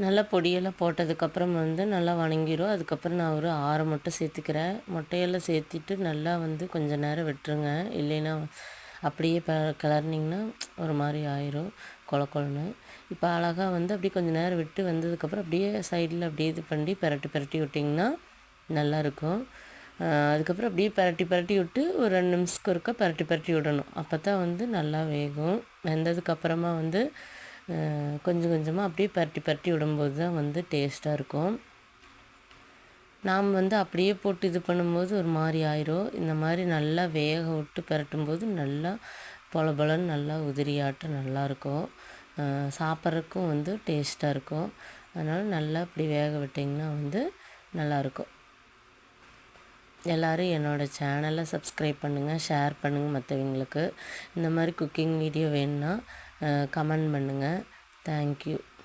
நல்லா பொடியெல்லாம் போட்டதுக்கப்புறம் வந்து நல்லா வணங்கிரும். அதுக்கப்புறம் நான் ஒரு 6 முட்டை சேர்த்துக்கிறேன். முட்டையெல்லாம் சேர்த்திட்டு நல்லா வந்து கொஞ்ச நேரம் விட்டுருங்க. இல்லைன்னா அப்படியே கிளறுனீங்கன்னா ஒரு மாரி ஆயிரும் கொழ கொழன்னு. இப்போ அழகா வந்து அப்படியே கொஞ்சம் நேரம் விட்டு வந்ததுக்கப்புறம் அப்படியே சைடில் அப்படியே இது பண்ணி பெரட்டி பெரட்டி விட்டிங்கன்னா நல்லாயிருக்கும். அதுக்கப்புறம் அப்படியே பெரட்டி பெரட்டி விட்டு ஒரு 2 நிமிஷத்துக்கு ஒருக்கா பெரட்டி பெரட்டி விடணும். அப்போ தான் வந்து நல்லா வேகும். வெந்ததுக்கப்புறமா வந்து கொஞ்சம் கொஞ்சமாக அப்படியே பெரட்டி பெரட்டி விடும்போது தான் வந்து டேஸ்ட்டாக இருக்கும். நாம் வந்து அப்படியே போட்டு இது பண்ணும்போது ஒரு மாதிரி ஆயிரும். இந்த மாதிரி நல்லா வேக விட்டு பெரட்டும்போது நல்லா பொல பொலன்னு நல்லா உதிரியாட்டம் நல்லாயிருக்கும். சாப்பிட்றதுக்கும் வந்து டேஸ்ட்டாக இருக்கும். அதனால் நல்லா இப்படி வேக விட்டிங்கன்னா வந்து நல்லாயிருக்கும். எல்லோரும் என்னோடய சேனலை சப்ஸ்கிரைப் பண்ணுங்கள், ஷேர் பண்ணுங்கள் மற்றவங்களுக்கு. இந்த மாதிரி குக்கிங் வீடியோ வேணும்னா கமெண்ட் பண்ணுங்கள். தேங்க்யூ.